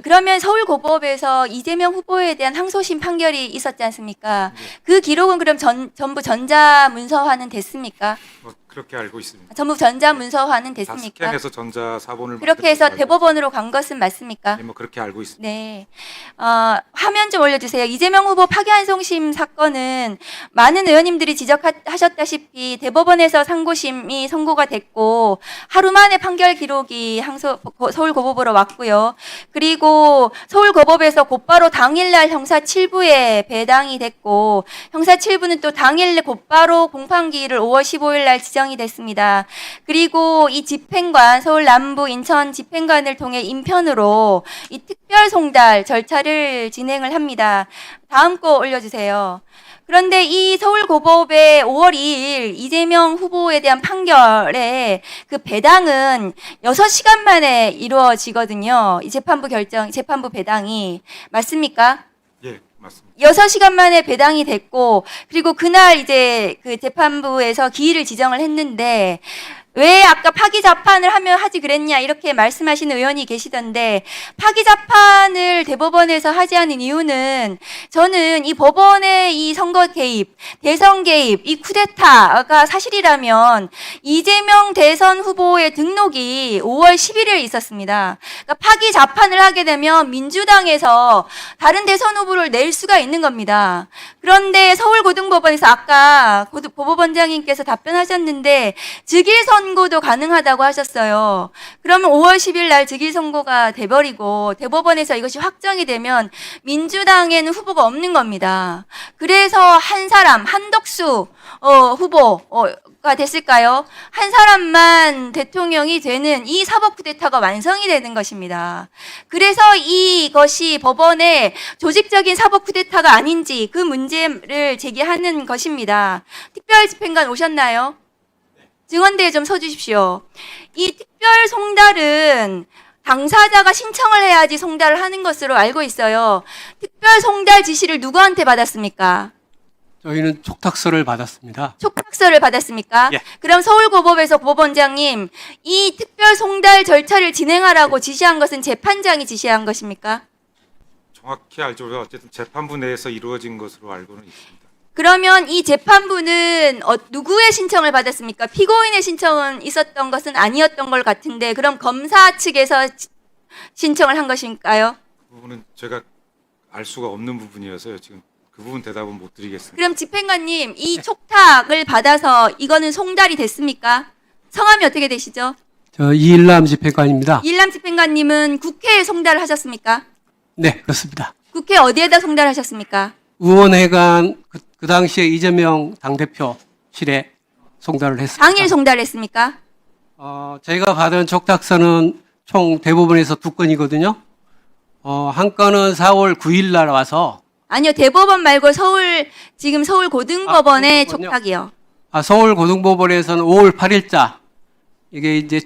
그러면 서울고법에서 이재명 후보에 대한 항소심 판결이 있었지 않습니까? 그 기록은 그럼 전부 전자문서화는 됐습니까? 그렇게 알고 있습니다. 전부 전자문서화는 다 됐습니까? 스캔해서 전자 사본을 그렇게 해서 만들어서 알고 대법원으로 간 것은 맞습니까? 있습니다. 네, 그렇게 알고 있습니다. 네. 화면 좀 올려주세요. 이재명 후보 파기환송심 사건은 많은 의원님들이 지적하셨다시피 대법원에서 상고심이 선고가 됐고 하루 만에 판결 기록이 서울고법으로 왔고요. 그리고 서울고법에서 곧바로 당일날 형사 7부에 배당이 됐고 형사 7부는 또 당일 곧바로 공판기일을 5월 15일 날 지정이 됐습니다. 그리고 이 집행관 서울 남부 인천 집행관을 통해 인편으로 이 특별 송달 절차를 진행을 합니다. 다음 거 올려주세요. 그런데 이 서울고법의 5월 2일 이재명 후보에 대한 판결에 그 배당은 6시간 만에 이루어지거든요. 이 재판부 배당이. 맞습니까? 예, 맞습니다. 6시간 만에 배당이 됐고, 그리고 그날 이제 그 재판부에서 기일을 지정을 했는데, 왜 아까 파기자판을 하지 그랬냐 이렇게 말씀하시는 의원이 계시던데 파기자판을 대법원에서 하지 않은 이유는 저는 이 법원의 이 선거 개입, 대선 개입, 이 쿠데타가 사실이라면 이재명 대선 후보의 등록이 5월 11일에 있었습니다. 그러니까 파기자판을 하게 되면 민주당에서 다른 대선 후보를 낼 수가 있는 겁니다. 그런데 서울고등법원에서 아까 법원장님께서 답변하셨는데 즉일 선고도 가능하다고 하셨어요. 그러면 5월 10일 날 즉일 선고가 돼버리고 대법원에서 이것이 확정이 되면 민주당에는 후보가 없는 겁니다. 그래서 한 사람, 한덕수 후보가 됐을까요? 한 사람만 대통령이 되는 이 사법 쿠데타가 완성이 되는 것입니다. 그래서 이것이 법원의 조직적인 사법 쿠데타가 아닌지 그 문제를 제기하는 것입니다. 특별집행관 오셨나요? 증언대에 좀 서주십시오. 이 특별 송달은 당사자가 신청을 해야지 송달을 하는 것으로 알고 있어요. 특별 송달 지시를 누구한테 받았습니까? 저희는 촉탁서를 받았습니다. 촉탁서를 받았습니까? 예. 그럼 서울고법에서 법원장님, 이 특별 송달 절차를 진행하라고 지시한 것은 재판장이 지시한 것입니까? 정확히 알죠. 어쨌든 재판부 내에서 이루어진 것으로 알고는 있습니다. 그러면 이 재판부는 누구의 신청을 받았습니까? 피고인의 신청은 있었던 것은 아니었던 것 같은데 그럼 검사 측에서 신청을 한 것인가요? 그 부분은 제가 알 수가 없는 부분이어서요. 지금 그 부분 대답은 못 드리겠습니다. 그럼 집행관님, 이 촉탁을 받아서 이거는 송달이 됐습니까? 성함이 어떻게 되시죠? 저 이일남 집행관입니다. 이일남 집행관님은 국회에 송달을 하셨습니까? 네, 그렇습니다. 국회 어디에다 송달하셨습니까? 의원회관 그 당시에 이재명 당대표실에 송달을 했습니다. 당일 송달했습니까? 저희가 받은 촉탁서는 총 대법원에서 2건이거든요. 한 건은 4월 9일 날 와서 아니요, 대법원 말고 지금 서울고등법원의 고등법원요? 촉탁이요. 서울고등법원에서는 5월 8일자 이게 이제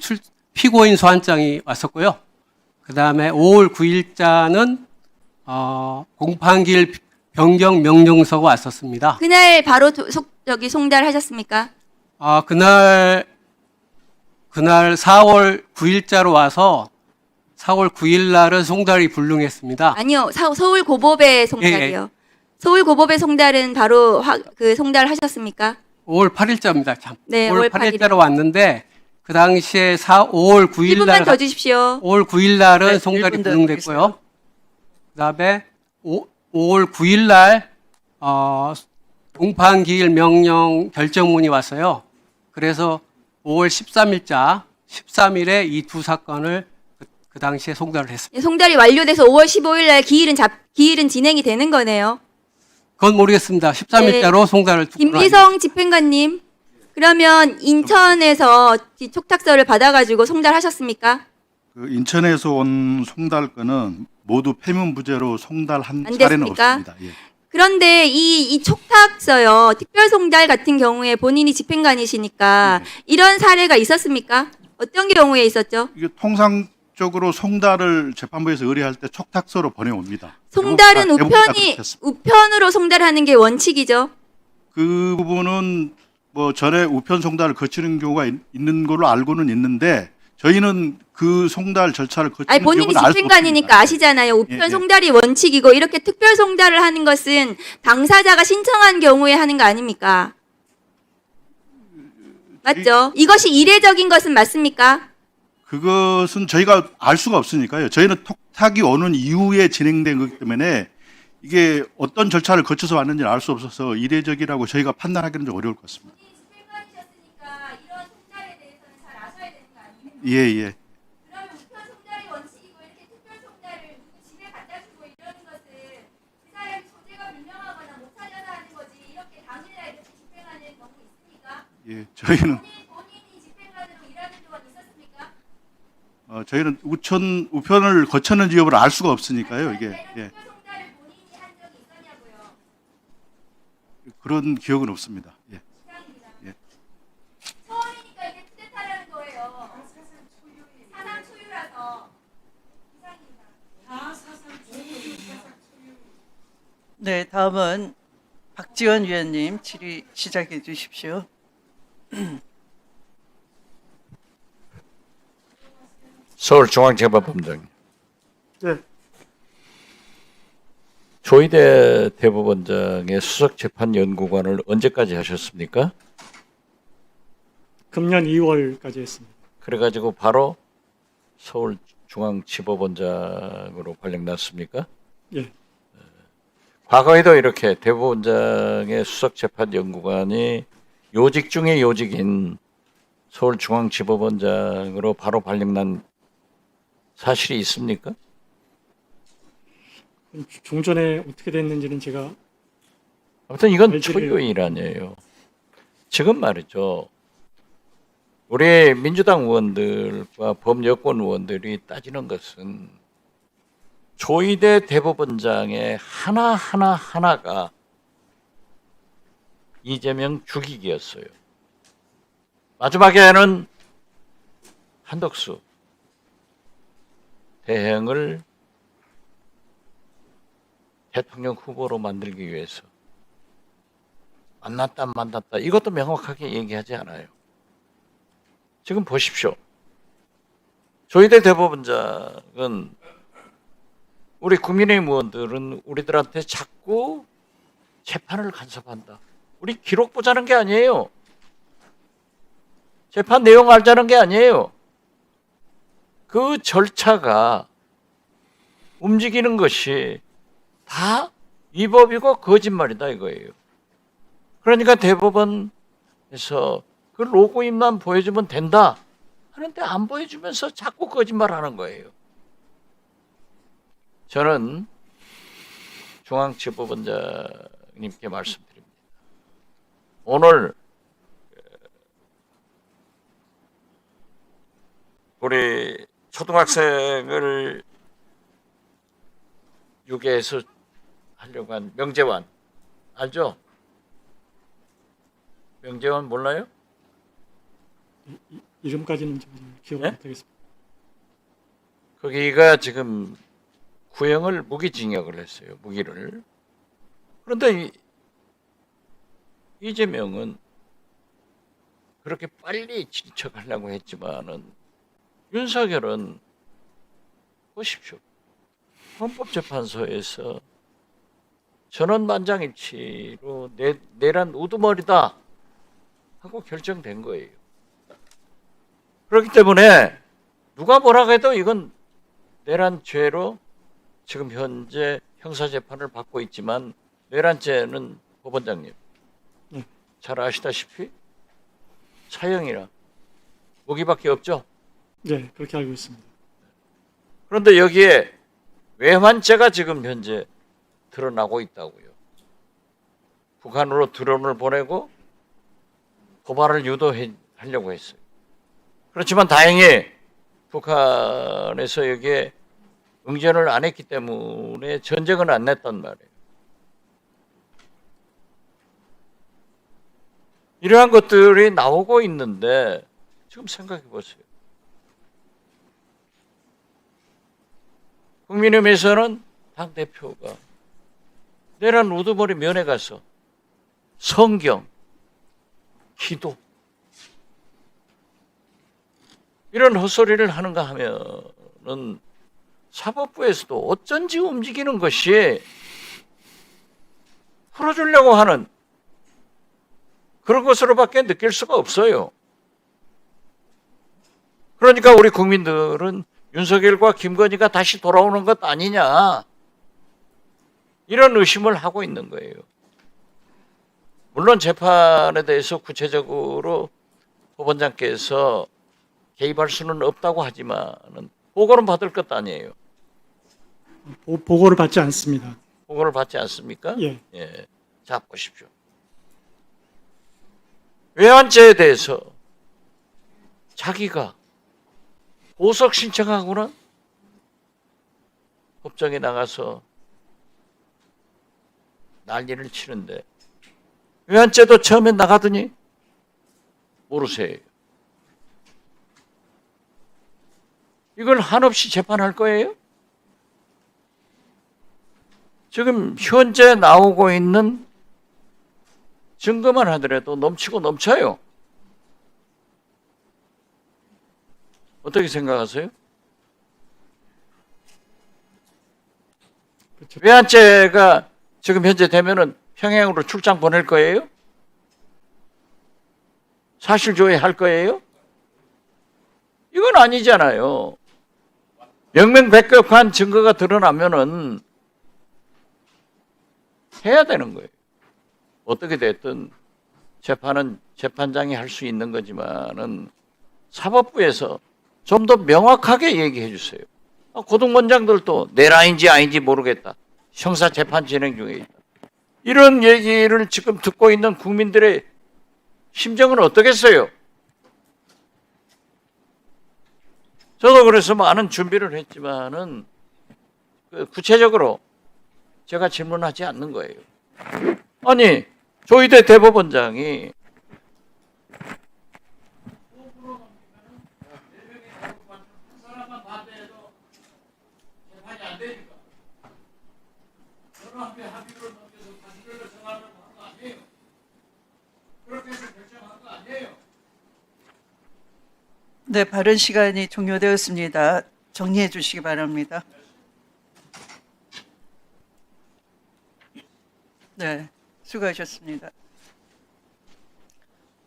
피고인 소환장이 왔었고요. 그 다음에 5월 9일자는 공판기일 변경 명령서가 왔었습니다. 그날 바로 송달하셨습니까? 그날 4월 9일자로 와서 4월 9일 날은 송달이 불능했습니다. 아니요, 서울고법의 송달이요. 서울고법의 송달은 바로 송달하셨습니까? 5월 8일자입니다. 참. 네, 5월 5월 8일. 8일자로 왔는데 그 당시에 5월 9일 1분만 더 주십시오. 5월 9일 날은 네, 송달이 1분 더 불능됐고요. 그다음에 5월 9일 날 공판기일 명령 결정문이 왔어요. 그래서 5월 13일자 13일에 이 두 사건을 그 당시에 송달을 했습니다. 예, 송달이 완료돼서 5월 15일 날 기일은 진행이 되는 거네요. 그건 모르겠습니다. 13일자로 송달을 두 건을 김기성 집행관님, 그러면 인천에서 이 촉탁서를 받아가지고 송달하셨습니까? 그 인천에서 온 송달건은 모두 폐문부제로 송달한 안 사례는 됐습니까? 없습니다. 예. 그런데 이 촉탁서요, 특별 송달 같은 경우에 본인이 집행관이시니까 이런 사례가 있었습니까? 어떤 경우에 있었죠? 이게 통상적으로 송달을 재판부에서 의뢰할 때 촉탁서로 보내옵니다. 송달은 대부분 다 그렇게 했습니다. 우편으로 송달하는 게 원칙이죠. 그 부분은 뭐 전에 우편 송달을 거치는 경우가 있는 걸로 알고는 있는데 저희는 그 송달 절차를 거치는 아니 본인이 기업은 알수 집행관이니까 없습니다. 아시잖아요. 우편 예, 예. 송달이 원칙이고 이렇게 특별 송달을 하는 것은 당사자가 신청한 경우에 하는 거 아닙니까? 맞죠? 이것이 이례적인 것은 맞습니까? 그것은 저희가 알 수가 없으니까요. 저희는 톡탁이 오는 이후에 진행된 거기 때문에 이게 어떤 절차를 거쳐서 왔는지는 알 수 없어서 이례적이라고 저희가 판단하기는 좀 어려울 것 같습니다. 본인이 집행관이셨으니까 이런 송달에 대해서는 잘 아셔야 되는 거 아니에요? 예, 예. 그러면 우편 송달이 원칙이고 이렇게 특별 송달을 누구 집에 갖다 주고 이러는 것은 그 사람이 소재가 불명하거나 못 찾아서 하는 거지 이렇게 당일날 이렇게 집행하는 경우 있습니까? 예, 저희는 본인이 집행관으로 일하는 동안 있었습니까? 저희는 우편을 거쳤는지 여부를 알 수가 없으니까요. 이게 예, 특별 송달을 본인이 한 적이 있었냐고요. 그런 기억은 없습니다. 예. 시장입니다. 예. 처음이니까 이게 투데타라는 거예요. 사상 초유라서 이상입니다. 네, 다음은 박지원 위원님 질의 시작해 주십시오. 서울중앙재판법원장. 네. 조희대 대법원장의 수석재판연구관을 언제까지 하셨습니까? 금년 2월까지 했습니다. 그래가지고 바로 서울중앙지법원장으로 발령났습니까? 예. 과거에도 이렇게 대법원장의 수석재판연구관이 요직 중에 요직인 서울중앙지법원장으로 바로 발령난 사실이 있습니까? 종전에 어떻게 됐는지는 제가 아무튼 이건 알지를- 초유일 아니에요. 지금 말이죠. 우리 민주당 의원들과 범여권 의원들이 따지는 것은 조희대 대법원장의 하나가 이재명 죽이기였어요. 마지막에는 한덕수 대행을 대통령 후보로 만들기 위해서 만났다 만났다 이것도 명확하게 얘기하지 않아요. 지금 보십시오. 조희대 대법원장은 우리 국민의힘 의원들은 우리들한테 자꾸 재판을 간섭한다. 우리 기록 보자는 게 아니에요. 재판 내용 알자는 게 아니에요. 그 절차가 움직이는 것이 다 위법이고 거짓말이다 이거예요. 그러니까 대법원에서 그 로고인만 보여주면 된다 하는데 안 보여주면서 자꾸 거짓말하는 거예요. 저는 중앙지법원장님께 말씀드립니다. 오늘 우리 초등학생을 유괴해서 하려고 한 명재환 알죠? 명재환 몰라요? 이름까지는 좀 기억 네? 못하겠습니다. 거기가 지금 구형을 무기징역을 했어요. 무기를. 그런데 이재명은 그렇게 빨리 진척하려고 했지만은 윤석열은 보십시오. 헌법재판소에서 전원 만장일치로 내란 우두머리다 하고 결정된 거예요. 그렇기 때문에 누가 뭐라고 해도 이건 내란 죄로 지금 현재 형사재판을 받고 있지만 내란죄는 법원장님 잘 아시다시피 사형이나 무기밖에 없죠. 네, 그렇게 알고 있습니다. 그런데 여기에 외환죄가 지금 현재 드러나고 있다고요. 북한으로 드론을 보내고 도발을 유도하려고 했어요. 그렇지만 다행히 북한에서 여기에 응전을 안 했기 때문에 전쟁은 안 냈단 말이에요. 이러한 것들이 나오고 있는데 지금 생각해 보세요. 국민의힘에서는 당대표가 내란 우두머리 면회 가서 성경, 기도 이런 헛소리를 하는가 하면은 사법부에서도 어쩐지 움직이는 것이 풀어주려고 하는 그런 것으로밖에 느낄 수가 없어요. 그러니까 우리 국민들은 윤석열과 김건희가 다시 돌아오는 것 아니냐 이런 의심을 하고 있는 거예요. 물론 재판에 대해서 구체적으로 법원장께서 개입할 수는 없다고 하지만은 보고는 받을 것 아니에요. 보고를 받지 않습니다. 보고를 받지 않습니까? 예. 예. 자, 보십시오. 외환죄에 대해서 자기가 보석 신청하고는 법정에 나가서 난리를 치는데 외환죄도 처음에 나가더니 모르세요. 이걸 한없이 재판할 거예요? 지금 현재 나오고 있는 증거만 하더라도 넘치고 넘쳐요. 어떻게 생각하세요? 그렇죠. 외환죄가 지금 현재 되면은 평양으로 출장 보낼 거예요? 사실 조회할 거예요? 이건 아니잖아요. 명명백백한 증거가 드러나면은 해야 되는 거예요. 어떻게 됐든 재판은 재판장이 할 수 있는 거지만은 사법부에서 좀 더 명확하게 얘기해 주세요. 고등원장들도 내 라인지 아닌지 모르겠다. 형사 재판 진행 중에 있다. 이런 얘기를 지금 듣고 있는 국민들의 심정은 어떻겠어요? 저도 그래서 많은 준비를 했지만은 구체적으로 제가 질문하지 않는 거예요. 아니, 조희대 대법원장이 네, 발언 시간이 종료되었습니다. 정리해 주시기 바랍니다. 네, 수고하셨습니다.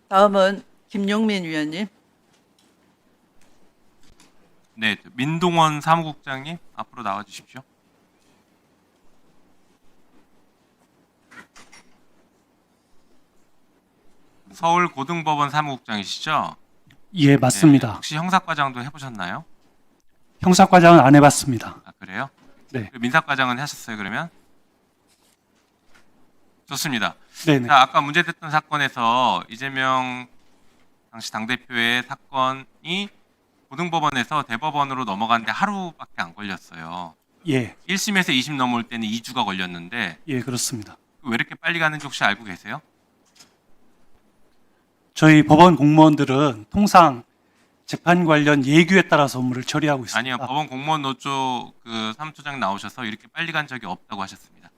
다음은 김용민 위원님. 네, 민동원 사무국장님 앞으로 나와 주십시오. 서울고등법원 사무국장이시죠? 예, 네, 맞습니다. 혹시 형사과장도 해보셨나요? 형사과장은 안 해봤습니다. 아, 그래요? 네. 그 민사과장은 하셨어요, 그러면? 좋습니다. 네네. 자, 아까 문제됐던 사건에서 이재명 당시 당대표의 사건이 고등법원에서 대법원으로 넘어가는데 하루밖에 안 걸렸어요. 예, 1심에서 2심 넘어올 때는 2주가 걸렸는데 예, 그렇습니다. 왜 이렇게 빨리 가는지 혹시 알고 계세요? 저희 법원 공무원들은 통상 재판 관련 예규에 따라서 업무를 처리하고 있습니다. 아니요, 법원 공무원 노조 그 사무처장 나오셔서 이렇게 빨리 간 적이 없다고 하셨습니다.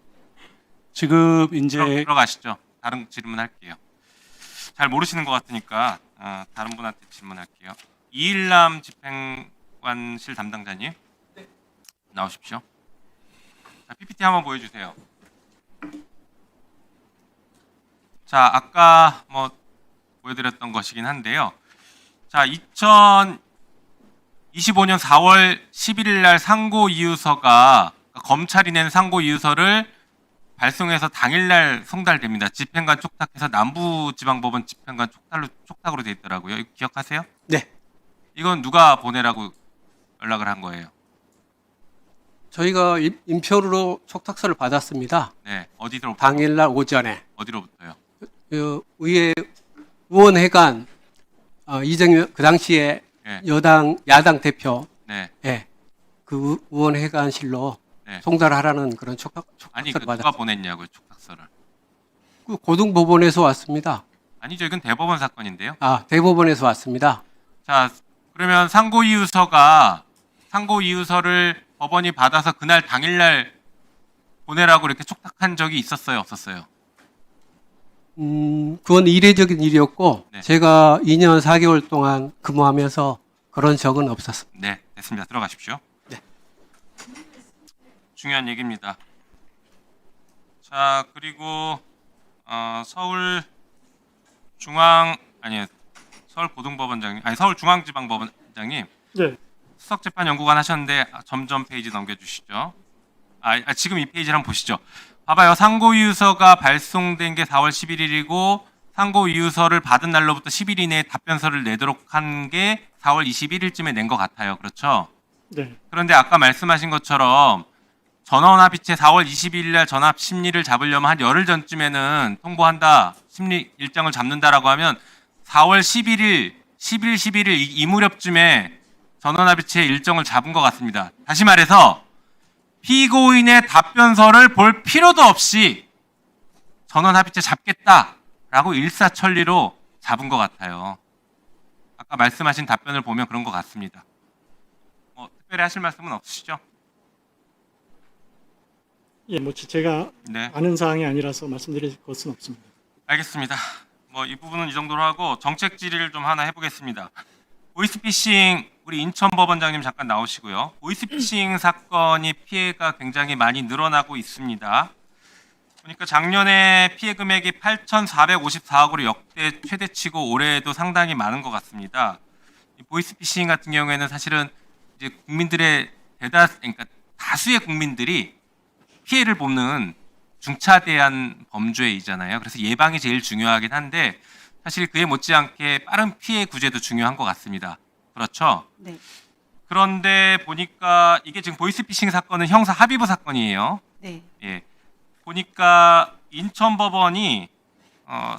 지금 이제 들어가시죠. 다른 질문할게요. 잘 모르시는 것 같으니까 다른 분한테 질문할게요. 이일남 집행관실 담당자님 나오십시오. 자, PPT 한번 보여주세요. 자, 아까 뭐 보여드렸던 것이긴 한데요. 자, 2025년 4월 11일 날 상고 이유서가 검찰이 낸 상고 이유서를 발송해서 당일날 송달됩니다. 집행관 촉탁해서 남부지방법원 집행관 촉탁으로 돼 있더라고요. 이거 기억하세요? 네. 이건 누가 보내라고 연락을 한 거예요? 저희가 인표로 촉탁서를 받았습니다. 네, 어디로부터? 당일날 오전에 어디로부터요? 그 의회 의원회관 이정현 그 당시에 네, 야당 대표 네, 그 의원회관실로 네. 송달하라는 그런 아니, 촉탁서를 그 누가 받았습니다. 보냈냐고요, 촉탁서를? 그 고등법원에서 왔습니다. 아니죠, 이건 대법원 사건인데요. 아, 대법원에서 왔습니다. 자, 그러면 상고 이유서를 법원이 받아서 그날 당일날 보내라고 이렇게 촉탁한 적이 있었어요, 없었어요? 그건 이례적인 일이었고 네. 제가 2년 4개월 동안 근무하면서 그런 적은 없었습니다. 네, 됐습니다. 들어가십시오. 네. 중요한 얘기입니다. 자, 그리고 서울 고등법원장님, 아니 서울중앙지방법원장님 네. 수석재판연구관 하셨는데 점점 페이지 넘겨주시죠. 지금 이 페이지를 한번 보시죠. 봐봐요. 상고이유서가 발송된 게 4월 11일이고 상고이유서를 받은 날로부터 10일 이내에 답변서를 내도록 한 게 4월 21일쯤에 낸 것 같아요. 그렇죠? 네. 그런데 아까 말씀하신 것처럼 전원합의체 4월 22일 날 전합 심리를 잡으려면 한 열흘 전쯤에는 통보한다. 심리 일정을 잡는다라고 하면 4월 11일, 10일, 11일 이 무렵쯤에 전원합의체 일정을 잡은 것 같습니다. 다시 말해서 피고인의 답변서를 볼 필요도 없이 전원합의체 잡겠다라고 일사천리로 잡은 것 같아요. 아까 말씀하신 답변을 보면 그런 것 같습니다. 특별히 하실 말씀은 없으시죠? 예, 뭐 제가 네. 아는 사항이 아니라서 말씀드릴 것은 없습니다. 알겠습니다. 이 부분은 이 정도로 하고 정책 질의를 좀 하나 해보겠습니다. 보이스피싱 우리 인천법원장님 잠깐 나오시고요. 보이스피싱 사건이 피해가 굉장히 많이 늘어나고 있습니다. 보니까 작년에 피해 금액이 8,454억으로 역대 최대치고 올해에도 상당히 많은 것 같습니다. 이 보이스피싱 같은 경우에는 사실은 이제 국민들의 그러니까 다수의 국민들이 피해를 보는 중차대한 범죄이잖아요. 그래서 예방이 제일 중요하긴 한데 사실 그에 못지않게 빠른 피해 구제도 중요한 것 같습니다. 그렇죠? 네. 그런데 보니까 이게 지금 보이스피싱 사건은 형사 합의부 사건이에요. 네. 예. 보니까 인천법원이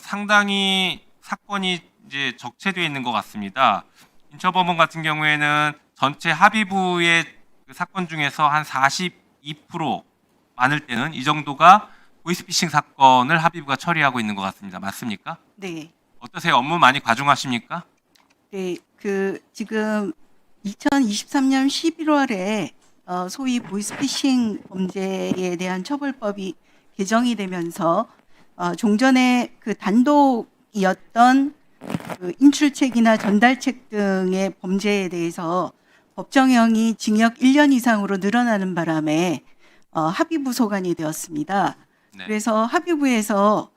상당히 사건이 이제 적체되어 있는 것 같습니다. 인천법원 같은 경우에는 전체 합의부의 그 사건 중에서 한 42% 많을 때는 이 정도가 보이스피싱 사건을 합의부가 처리하고 있는 것 같습니다. 맞습니까? 네. 어떠세요? 업무 많이 과중하십니까? 네. 지금 2023년 11월에 소위 보이스피싱 범죄에 대한 처벌법이 개정이 되면서 종전에 그 단독이었던 그 인출책이나 전달책 등의 범죄에 대해서 법정형이 징역 1년 이상으로 늘어나는 바람에 합의부 소관이 되었습니다. 네. 그래서 합의부에서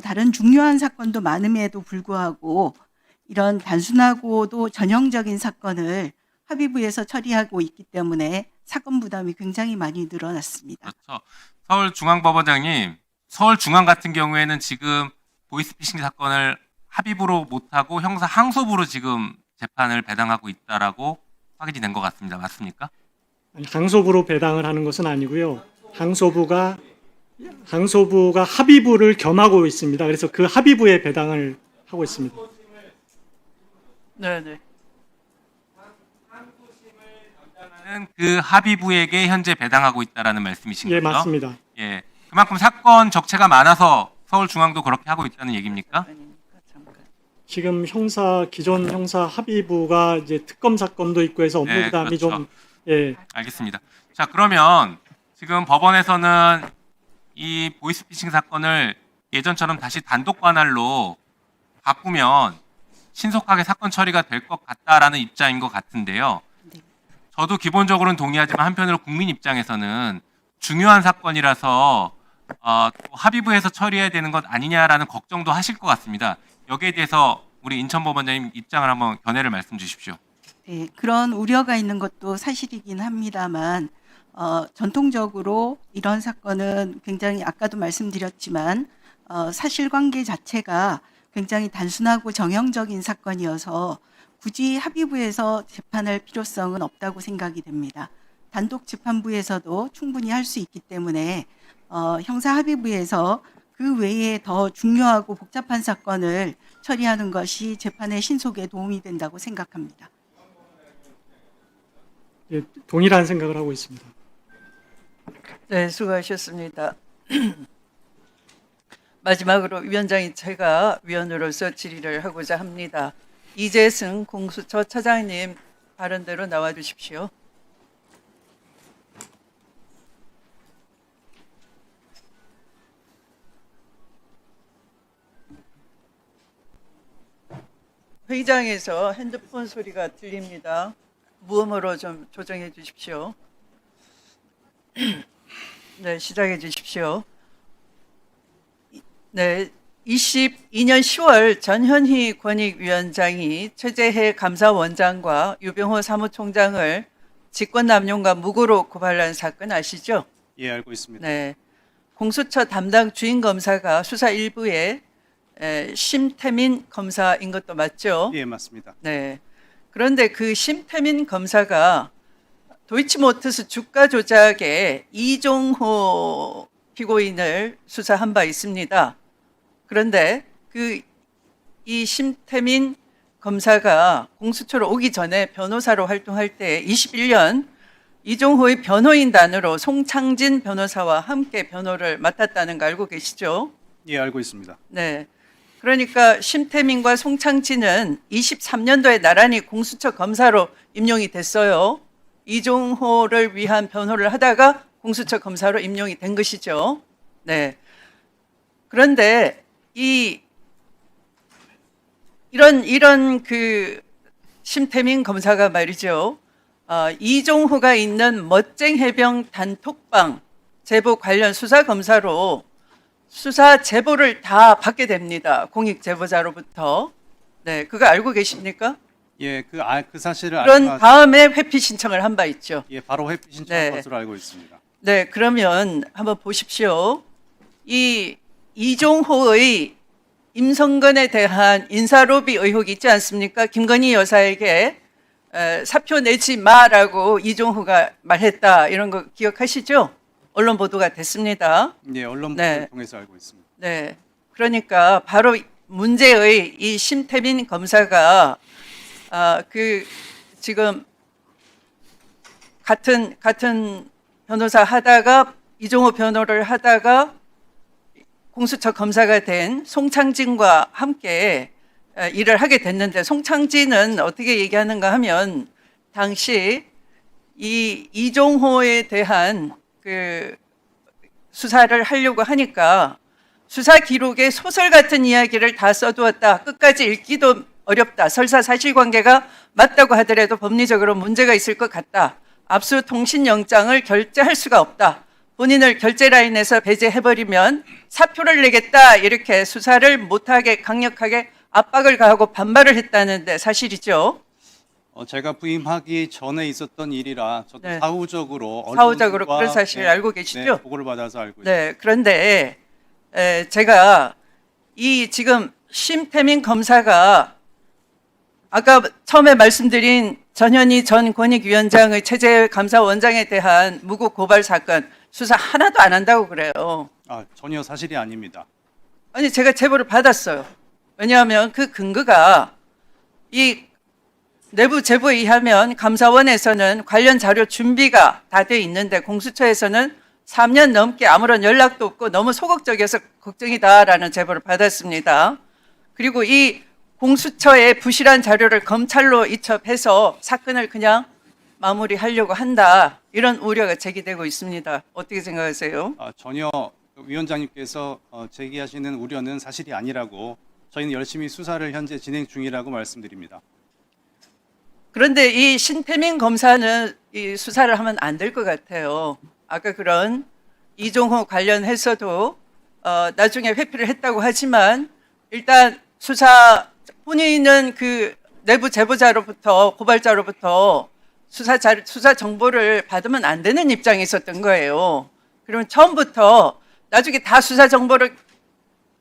다른 중요한 사건도 많음에도 불구하고 이런 단순하고도 전형적인 사건을 합의부에서 처리하고 있기 때문에 사건 부담이 굉장히 많이 늘어났습니다. 그렇죠. 서울중앙법원장님, 서울중앙 같은 경우에는 지금 보이스피싱 사건을 합의부로 못하고 형사 항소부로 지금 재판을 배당하고 있다라고 확인이 된 것 같습니다. 맞습니까? 아니, 항소부로 배당을 하는 것은 아니고요. 항소부가 합의부를 겸하고 있습니다. 그래서 그 합의부에 배당을 하고 있습니다. 네, 네. 그 합의부에게 현재 배당하고 있다라는 말씀이신 예, 거죠? 맞습니다. 예. 그만큼 사건 적체가 많아서 서울중앙도 그렇게 하고 있다는 얘기입니까? 지금 기존 형사 합의부가 이제 특검 사건도 있고 해서 업무 네, 부담이 그렇죠. 좀 예, 알겠습니다. 자, 그러면 지금 법원에서는 이 보이스피싱 사건을 예전처럼 다시 단독 관할로 바꾸면 신속하게 사건 처리가 될 것 같다라는 입장인 것 같은데요. 저도 기본적으로는 동의하지만 한편으로 국민 입장에서는 중요한 사건이라서 합의부에서 처리해야 되는 것 아니냐라는 걱정도 하실 것 같습니다. 여기에 대해서 우리 인천법원장님 입장을 한번 견해를 말씀 주십시오. 네, 그런 우려가 있는 것도 사실이긴 합니다만 전통적으로 이런 사건은 굉장히 아까도 말씀드렸지만 사실관계 자체가 굉장히 단순하고 정형적인 사건이어서 굳이 합의부에서 재판할 필요성은 없다고 생각이 됩니다. 단독 재판부에서도 충분히 할 수 있기 때문에 형사 합의부에서 그 외에 더 중요하고 복잡한 사건을 처리하는 것이 재판의 신속에 도움이 된다고 생각합니다. 예, 동일한 생각을 하고 있습니다. 네, 수고하셨습니다. 마지막으로 위원장이 제가 위원으로서 질의를 하고자 합니다. 이재승 공수처 차장님 발언대로 나와 주십시오. 회의장에서 핸드폰 소리가 들립니다. 무음으로 좀 조정해 주십시오. 네, 시작해 주십시오. 네, 22년 10월 전현희 권익위원장이 최재해 감사원장과 유병호 사무총장을 직권남용과 무고로 고발한 사건 아시죠? 예, 알고 있습니다. 네, 공수처 담당 주임 검사가 수사 일부에 심태민 검사인 것도 맞죠? 예, 맞습니다. 네. 그런데 그 심태민 검사가 도이치모터스 주가 조작에 이종호 피고인을 수사한 바 있습니다. 그런데 이 심태민 검사가 공수처로 오기 전에 변호사로 활동할 때 21년 이종호의 변호인단으로 송창진 변호사와 함께 변호를 맡았다는 거 알고 계시죠? 예, 알고 있습니다. 네. 그러니까 심태민과 송창진은 23년도에 나란히 공수처 검사로 임용이 됐어요. 이종호를 위한 변호를 하다가 공수처 검사로 임용이 된 것이죠. 네. 그런데 이런 그 심태민 검사가 말이죠. 이종호가 있는 멋쟁해병 단톡방 제보 관련 수사 검사로 수사 제보를 다 받게 됩니다. 공익 제보자로부터. 네, 그거 알고 계십니까? 예, 그 사실을 그런 알고 다음에 회피 신청을 한 바 있죠. 예, 바로 회피 신청한 네. 것으로 알고 있습니다. 네, 그러면 한번 보십시오. 이 이종호의 임성근에 대한 인사로비 의혹이 있지 않습니까? 김건희 여사에게 사표 내지 마라고 이종호가 말했다. 이런 거 기억하시죠? 언론 보도가 됐습니다. 예, 언론 보도를 네. 통해서 알고 있습니다. 네. 그러니까 바로 문제의 이 심태민 검사가 지금 같은 변호사 하다가 이종호 변호를 하다가 공수처 검사가 된 송창진과 함께 일을 하게 됐는데 송창진은 어떻게 얘기하는가 하면 당시 이 이종호에 대한 그 수사를 하려고 하니까 수사 기록에 소설 같은 이야기를 다 써두었다. 끝까지 읽기도 어렵다. 설사 사실관계가 맞다고 하더라도 법리적으로 문제가 있을 것 같다. 압수 통신영장을 결재할 수가 없다. 본인을 결재 라인에서 배제해버리면 사표를 내겠다. 이렇게 수사를 못하게 강력하게 압박을 가하고 반발을 했다는데 사실이죠? 제가 부임하기 전에 있었던 일이라 저도 네. 사후적으로 그런 사실 알고 계시죠? 네, 보고를 받아서 알고 있습니다. 네, 그런데 제가 이 지금 심태민 검사가 아까 처음에 말씀드린 전현희 전 권익위원장의 체제 감사원장에 대한 무고 고발 사건 수사 하나도 안 한다고 그래요. 전혀 사실이 아닙니다. 아니 제가 제보를 받았어요. 왜냐하면 그 근거가 이 내부 제보에 의하면 감사원에서는 관련 자료 준비가 다 돼 있는데 공수처에서는 3년 넘게 아무런 연락도 없고 너무 소극적이어서 걱정이다라는 제보를 받았습니다. 그리고 이 공수처의 부실한 자료를 검찰로 이첩해서 사건을 그냥 마무리하려고 한다. 이런 우려가 제기되고 있습니다. 어떻게 생각하세요? 전혀 위원장님께서 제기하시는 우려는 사실이 아니라고 저희는 열심히 수사를 현재 진행 중이라고 말씀드립니다. 그런데 이 신태민 검사는 이 수사를 하면 안 될 것 같아요. 아까 그런 이종호 관련해서도 나중에 회피를 했다고 하지만 일단 수사 본인은 그 내부 제보자로부터 고발자로부터 수사 정보를 받으면 안 되는 입장에 있었던 거예요. 그러면 처음부터 나중에 다 수사 정보를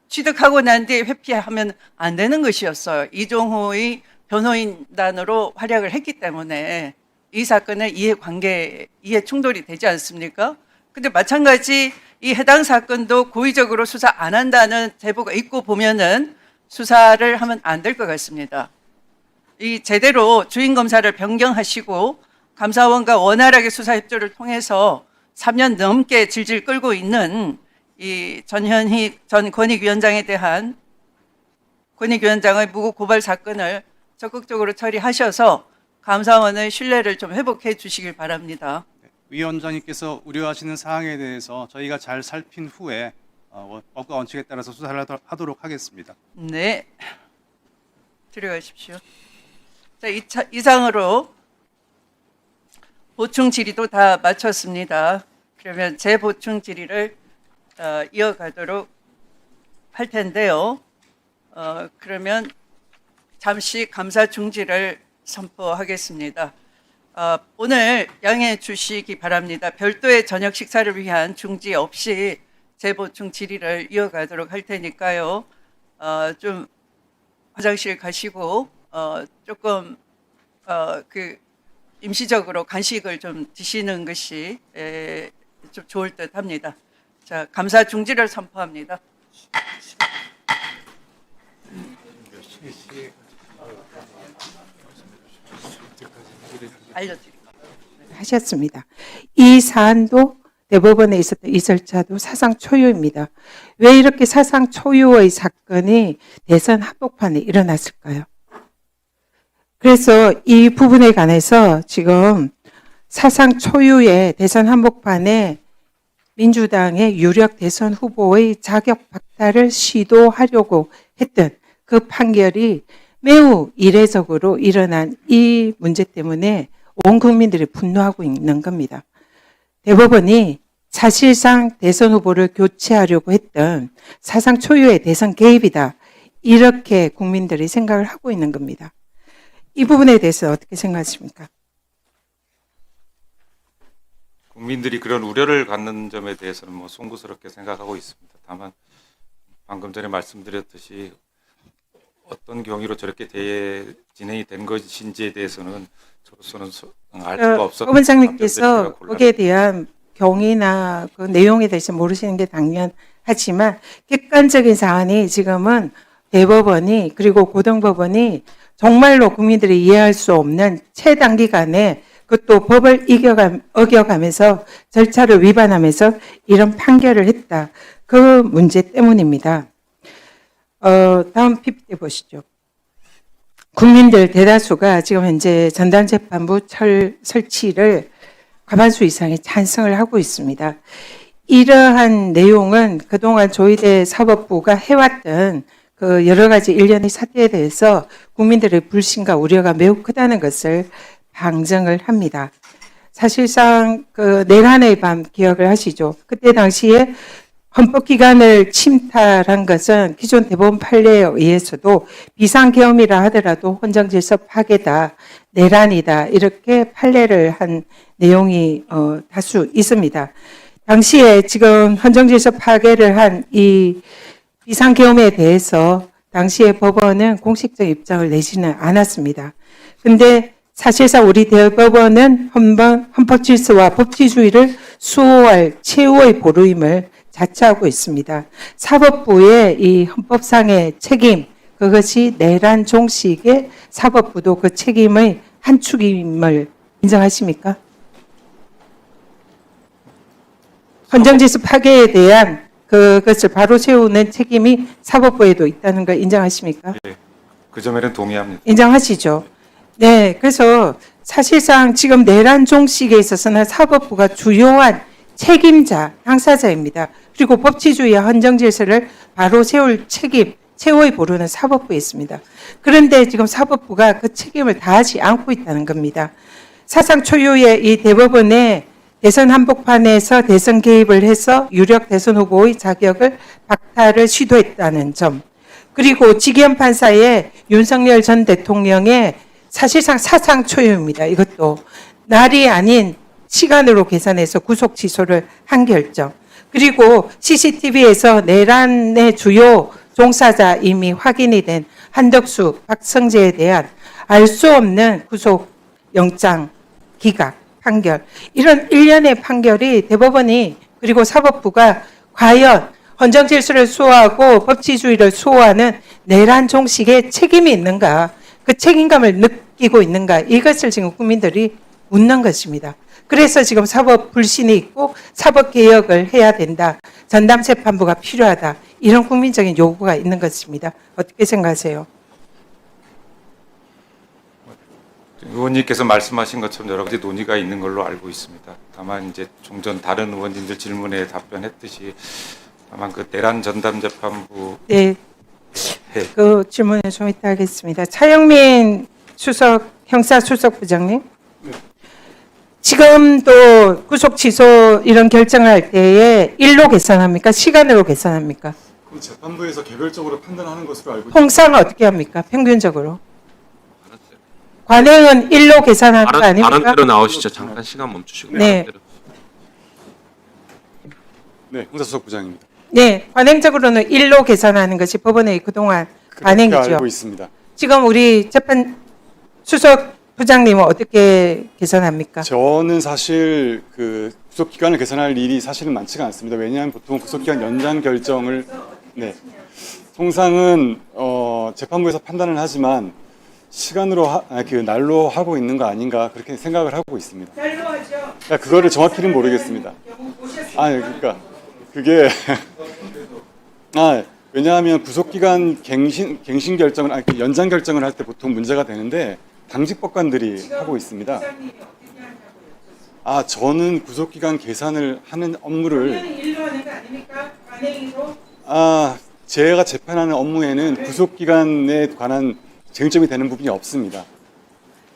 취득하고 난 뒤에 회피하면 안 되는 것이었어요. 이종호의 변호인단으로 활약을 했기 때문에 이 사건의 이해 충돌이 되지 않습니까? 근데 마찬가지 이 해당 사건도 고의적으로 수사 안 한다는 제보가 있고 보면은 수사를 하면 안 될 것 같습니다. 이 제대로 주인 검사를 변경하시고 감사원과 원활하게 수사 협조를 통해서 3년 넘게 질질 끌고 있는 이 전현희 전 권익위원장에 대한 권익위원장의 무고 고발 사건을 적극적으로 처리하셔서 감사원의 신뢰를 좀 회복해 주시길 바랍니다. 위원장님께서 우려하시는 사항에 대해서 저희가 잘 살핀 후에 법과 원칙에 따라서 수사를 하도록 하겠습니다. 네. 들어가십시오. 자, 이상으로 보충 질의도 다 마쳤습니다. 그러면 제 보충 질의를 이어가도록 할 텐데요. 그러면 잠시 감사 중지를 선포하겠습니다. 오늘 양해해 주시기 바랍니다. 별도의 저녁 식사를 위한 중지 없이 제 보충 질의를 이어가도록 할 테니까요. 좀 화장실 가시고 조금 그 임시적으로 간식을 좀 드시는 것이 좀 좋을 듯합니다. 자, 감사 중지를 선포합니다. 알려드립니다. 하셨습니다. 이 사안도 대법원에 있었던 이 절차도 사상 초유입니다. 왜 이렇게 사상 초유의 사건이 대선 한복판에 일어났을까요? 그래서 이 부분에 관해서 지금 사상 초유의 대선 한복판에 민주당의 유력 대선 후보의 자격 박탈을 시도하려고 했던 그 판결이 매우 이례적으로 일어난 이 문제 때문에 온 국민들이 분노하고 있는 겁니다. 대법원이 사실상 대선 후보를 교체하려고 했던 사상 초유의 대선 개입이다. 이렇게 국민들이 생각을 하고 있는 겁니다. 이 부분에 대해서 어떻게 생각하십니까? 국민들이 그런 우려를 갖는 점에 대해서는 뭐 송구스럽게 생각하고 있습니다. 다만 방금 전에 말씀드렸듯이 어떤 경위로 저렇게 진행이 된 것인지에 대해서는 저로서는 알 수가 없었던 법원장님께서 거기에 대한 경위나 그 내용에 대해서 모르시는 게 당연하지만 객관적인 사안이 지금은 대법원이 그리고 고등법원이 정말로 국민들이 이해할 수 없는 최단기간에 그것도 법을 어겨가면서 절차를 위반하면서 이런 판결을 했다. 그 문제 때문입니다. 다음 PPT 보시죠. 국민들 대다수가 지금 현재 전담재판부 설치를 과반수 이상이 찬성을 하고 있습니다. 이러한 내용은 그동안 조희대 사법부가 해왔던 그 여러 가지 일련의 사태에 대해서 국민들의 불신과 우려가 매우 크다는 것을 방증을 합니다. 사실상 그 내란의 밤 기억을 하시죠? 그때 당시에 헌법기관을 침탈한 것은 기존 대법원 판례에 의해서도 비상계엄이라 하더라도 헌정질서 파괴다, 내란이다 이렇게 판례를 한 내용이 다수 있습니다. 당시에 지금 헌정질서 파괴를 한 이 비상계엄에 대해서 당시에 법원은 공식적 입장을 내지는 않았습니다. 근데 사실상 우리 대법원은 헌법질서와 법치주의를 수호할 최후의 보루임을 자처하고 있습니다. 사법부의 이 헌법상의 책임, 그것이 내란 종식의 사법부도 그 책임의 한 축임을 인정하십니까? 헌정질서 파괴에 대한 그것을 바로 세우는 책임이 사법부에도 있다는 걸 인정하십니까? 네, 그 점에는 동의합니다. 인정하시죠? 네, 그래서 사실상 지금 내란 종식에 있어서는 사법부가 주요한 책임자, 당사자입니다. 그리고 법치주의와 헌정질서를 바로 세울 책임, 최후의 보루는 사법부에 있습니다. 그런데 지금 사법부가 그 책임을 다하지 않고 있다는 겁니다. 사상 초유의 이 대법원의 대선 한복판에서 대선 개입을 해서 유력 대선 후보의 자격을 박탈을 시도했다는 점, 그리고 지기현 판사의 윤석열 전 대통령의 사실상 사상 초유입니다. 이것도 날이 아닌 시간으로 계산해서 구속 취소를 한 결정, 그리고 CCTV에서 내란의 주요 종사자 이미 확인이 된 한덕수, 박성재에 대한 알 수 없는 구속 영장 기각 판결, 이런 일련의 판결이 대법원이 그리고 사법부가 과연 헌정질서를 수호하고 법치주의를 수호하는 내란 종식에 책임이 있는가, 그 책임감을 느끼고 있는가, 이것을 지금 국민들이 묻는 것입니다. 그래서 지금 사법 불신이 있고 사법 개혁을 해야 된다, 전담재판부가 필요하다, 이런 국민적인 요구가 있는 것입니다. 어떻게 생각하세요? 의원님께서 말씀하신 것처럼 여러 가지 논의가 있는 걸로 알고 있습니다. 다만 이제 종전 다른 의원님들 질문에 답변했듯이 다만 그 내란 전담재판부 네. 그 질문을 좀 이따 하겠습니다. 차영민 형사수석부장님. 지금도 구속 취소 이런 결정을 할 때에 일로 계산합니까? 시간으로 계산합니까? 그럼 재판부에서 개별적으로 판단하는 것으로 알고 통상 어떻게 합니까? 평균적으로. 관행은 일로 계산하는 거 아닙니까? 발언대로 나오시죠. 잠깐 시간 멈추시고. 네. 발언대로. 네, 형사수석 부장입니다. 네, 관행적으로는 일로 계산하는 것이 법원의 그동안 그렇게 관행이죠. 알고 있습니다. 지금 우리 재판 수석 부장님은 어떻게 계산합니까? 저는 사실 그 구속 기간을 계산할 일이 사실은 많지가 않습니다. 왜냐하면 보통 구속 기간 연장 결정을 통상은 재판부에서 판단을 하지만 시간으로 그 날로 하고 있는 거 아닌가 그렇게 생각을 하고 있습니다. 날로 하죠. 그러니까 그거를 정확히는 모르겠습니다. 그러니까 그게 왜냐하면 구속 기간 갱신 결정을 연장 결정을 할 때 보통 문제가 되는데 당직법관들이 하고 있습니다. 저는 구속 기간 계산을 하는 업무를 일로 하는 거 아닙니까? 관행으로. 제가 재판하는 업무에는 구속 기간에 관한 쟁점이 되는 부분이 없습니다.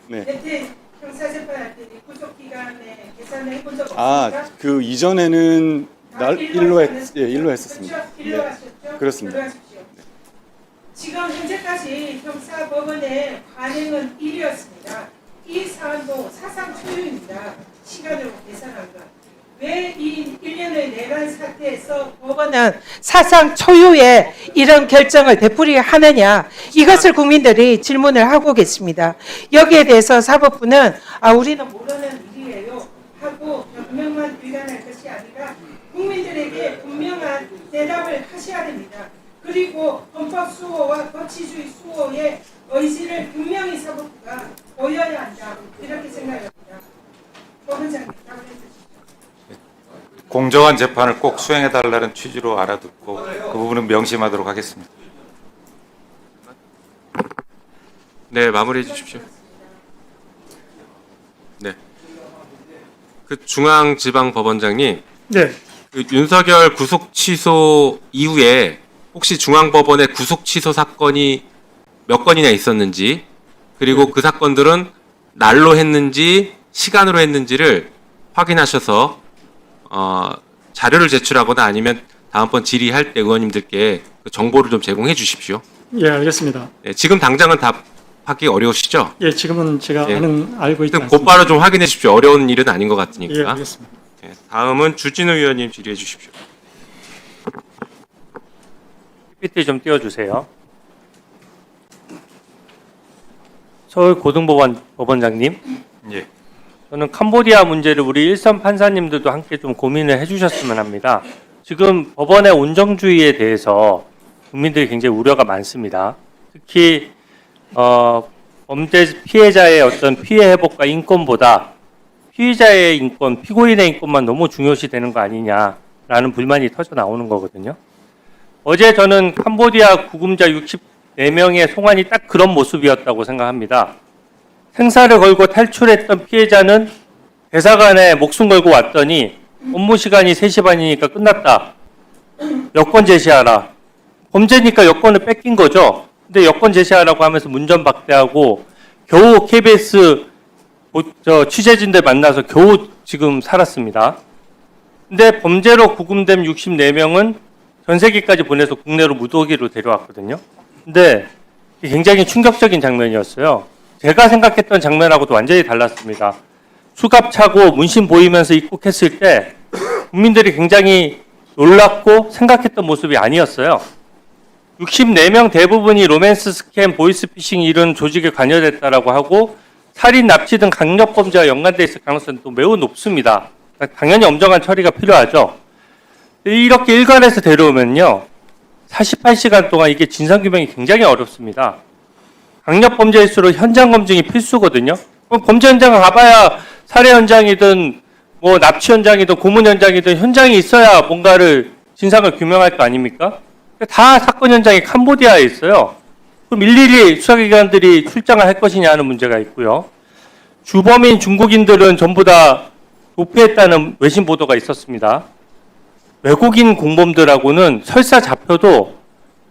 네. 대체 형사재판할 때 구속 기간에 계산을 해본 적 없습니까? 그 이전에는 일로 했었습니다. 일로 네. 하셨죠? 그렇습니다. 들어가십시오. 지금 현재까지 형사법원의 관행은 1이었습니다. 이 사안도 사상 초유입니다. 시간으로 계산한 것. 왜 이 1년의 내란 사태에서 법원은 사상 초유의 이런 결정을 되풀이하느냐, 이것을 국민들이 질문을 하고 계십니다. 여기에 대해서 사법부는 우리는 모르는 일이에요 하고 변명만 일관할 것이 아니라 국민들에게 분명한 대답을 하셔야 됩니다. 그리고 헌법 수호와 법치주의 수호의 의지를 분명히 사법부가 보여야 한다, 이렇게 생각합니다. 법원장님, 답변해 주시죠. 공정한 재판을 꼭 수행해달라는 취지로 알아듣고 그 부분은 명심하도록 하겠습니다. 네, 마무리해 주십시오. 네. 그 중앙지방법원장님, 네. 그 윤석열 구속 취소 이후에 혹시 중앙법원에 구속 취소 사건이 몇 건이나 있었는지, 그리고 그 사건들은 날로 했는지 시간으로 했는지를 확인하셔서 자료를 제출하거나 아니면 다음번 질의할 때 의원님들께 그 정보를 좀 제공해 주십시오. 예, 알겠습니다. 네, 지금 당장은 답하기 어려우시죠? 예, 지금은 제가 예. 알고 있지 하여튼 않습니다. 곧바로 좀 확인해 주십시오. 어려운 일은 아닌 것 같으니까. 예, 알겠습니다. 네, 다음은 주진우 의원님 질의해 주십시오. PPT 좀 띄워주세요. 서울 고등법원 법원장님, 예. 저는 캄보디아 문제를 우리 일선 판사님들도 함께 좀 고민을 해주셨으면 합니다. 지금 법원의 온정주의에 대해서 국민들이 굉장히 우려가 많습니다. 특히 범죄 피해자의 어떤 피해 회복과 인권보다 피의자의 인권, 피고인의 인권만 너무 중요시 되는 거 아니냐라는 불만이 터져 나오는 거거든요. 어제 저는 캄보디아 구금자 64명의 송환이 딱 그런 모습이었다고 생각합니다. 생사를 걸고 탈출했던 피해자는 대사관에 목숨 걸고 왔더니 업무 시간이 3시 반이니까 끝났다. 여권 제시하라. 범죄니까 여권을 뺏긴 거죠. 근데 여권 제시하라고 하면서 문전박대하고 겨우 KBS 취재진들 만나서 겨우 지금 살았습니다. 근데 범죄로 구금된 64명은 전 세계까지 보내서 국내로 무더기로 데려왔거든요. 근데 굉장히 충격적인 장면이었어요. 제가 생각했던 장면하고도 완전히 달랐습니다. 수갑 차고 문신 보이면서 입국했을 때 국민들이 굉장히 놀랍고 생각했던 모습이 아니었어요. 64명 대부분이 로맨스 스캠, 보이스피싱 이런 조직에 관여됐다라고 하고 살인, 납치 등 강력범죄와 연관돼 있을 가능성이 또 매우 높습니다. 당연히 엄정한 처리가 필요하죠. 이렇게 일관해서 데려오면요, 48시간 동안 이게 진상규명이 굉장히 어렵습니다. 강력범죄일수록 현장 검증이 필수거든요. 그럼 범죄 현장을 가봐야 살해 현장이든 뭐 납치 현장이든 고문 현장이든 현장이 있어야 뭔가를 진상을 규명할 거 아닙니까? 다 사건 현장이 캄보디아에 있어요. 그럼 일일이 수사기관들이 출장을 할 것이냐 하는 문제가 있고요. 주범인 중국인들은 전부 다 도피했다는 외신 보도가 있었습니다. 외국인 공범들하고는 설사 잡혀도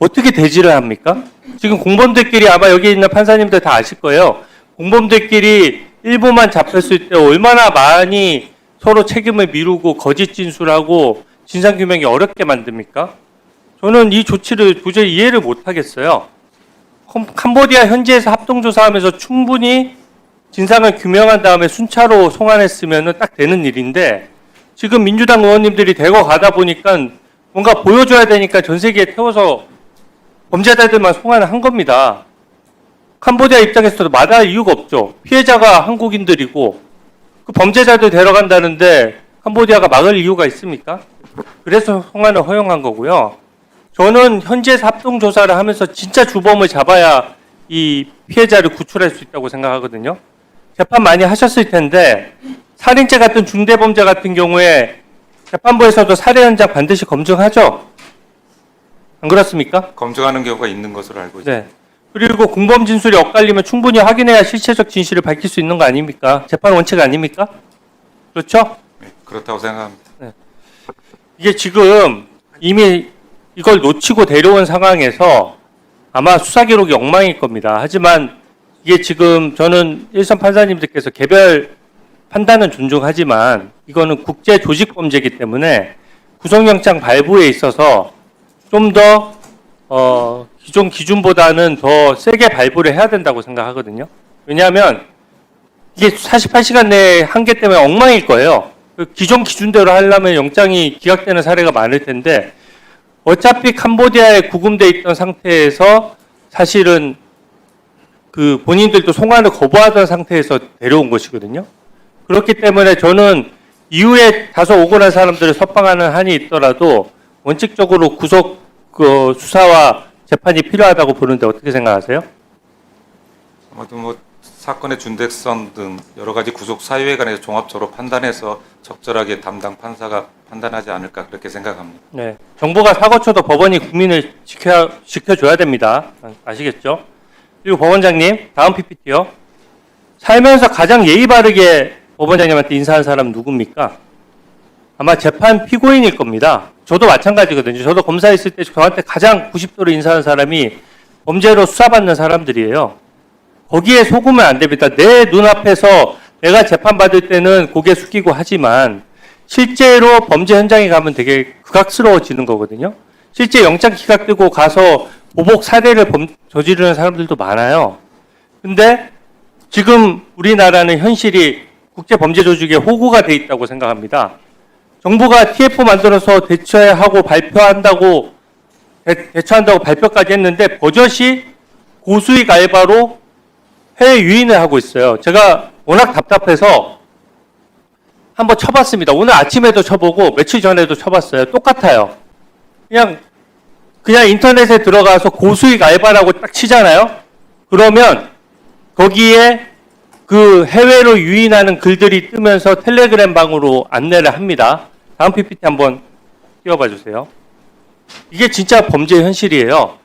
어떻게 대지를 합니까? 지금 공범들끼리 아마 여기 있는 판사님들 다 아실 거예요. 공범들끼리 일부만 잡혔을 때 얼마나 많이 서로 책임을 미루고 거짓 진술하고 진상규명이 어렵게 만듭니까? 저는 이 조치를 도저히 이해를 못하겠어요. 캄보디아 현지에서 합동조사하면서 충분히 진상을 규명한 다음에 순차로 송환했으면 딱 되는 일인데 지금 민주당 의원님들이 대거 가다 보니까 뭔가 보여줘야 되니까 전 세계에 태워서 범죄자들만 송환을 한 겁니다. 캄보디아 입장에서도 마다할 이유가 없죠. 피해자가 한국인들이고 그 범죄자들 데려간다는데 캄보디아가 막을 이유가 있습니까? 그래서 송환을 허용한 거고요. 저는 현지에서 합동조사를 하면서 진짜 주범을 잡아야 이 피해자를 구출할 수 있다고 생각하거든요. 재판 많이 하셨을 텐데 살인죄 같은 중대범죄 같은 경우에 재판부에서도 살해 현장 반드시 검증하죠? 안 그렇습니까? 검증하는 경우가 있는 것으로 알고 있습니다. 네. 그리고 공범 진술이 엇갈리면 충분히 확인해야 실체적 진실을 밝힐 수 있는 거 아닙니까? 재판 원칙 아닙니까? 그렇죠? 네, 그렇다고 생각합니다. 이게 지금 이미 이걸 놓치고 데려온 상황에서 아마 수사 기록이 엉망일 겁니다. 하지만 이게 지금 저는 일선 판사님들께서 개별 판단은 존중하지만 이거는 국제 조직 범죄이기 때문에 구속영장 발부에 있어서 좀 더 기존 기준보다는 더 세게 발부를 해야 된다고 생각하거든요. 왜냐하면 이게 48시간 내에 한계 때문에 엉망일 거예요. 그 기존 기준대로 하려면 영장이 기각되는 사례가 많을 텐데 어차피 캄보디아에 구금돼 있던 상태에서 사실은 그 본인들도 송환을 거부하던 상태에서 데려온 것이거든요. 그렇기 때문에 저는 이후에 다소 억울한 사람들을 석방하는 한이 있더라도 원칙적으로 구속 수사와 재판이 필요하다고 보는데 어떻게 생각하세요? 아마도 뭐 사건의 중대성 등 여러 가지 구속 사유에 관해서 종합적으로 판단해서 적절하게 담당 판사가 판단하지 않을까 그렇게 생각합니다. 네, 정부가 사고 쳐도 법원이 국민을 지켜줘야 됩니다. 아시겠죠? 그리고 법원장님, 다음 PPT요. 살면서 가장 예의 바르게 법원장님한테 인사한 사람 누굽니까? 아마 재판 피고인일 겁니다. 저도 마찬가지거든요. 저도 검사했을 때 저한테 가장 90도로 인사한 사람이 범죄로 수사받는 사람들이에요. 거기에 속으면 안 됩니다. 내 눈앞에서 내가 재판받을 때는 고개 숙이고 하지만 실제로 범죄 현장에 가면 되게 극악스러워지는 거거든요. 실제 영장 기각되고 가서 보복 살해를 저지르는 사람들도 많아요. 근데 지금 우리나라는 현실이 국제범죄조직의 호구가 돼 있다고 생각합니다. 정부가 TF 만들어서 대처하고 발표한다고 발표까지 했는데 버젓이 고수익 알바로 해외 유인을 하고 있어요. 제가 워낙 답답해서 한번 쳐봤습니다. 오늘 아침에도 쳐보고 며칠 전에도 쳐봤어요. 똑같아요. 그냥 인터넷에 들어가서 고수익 알바라고 딱 치잖아요. 그러면 거기에 그 해외로 유인하는 글들이 뜨면서 텔레그램 방으로 안내를 합니다. 다음 PPT 한번 띄워봐 주세요. 이게 진짜 범죄 현실이에요.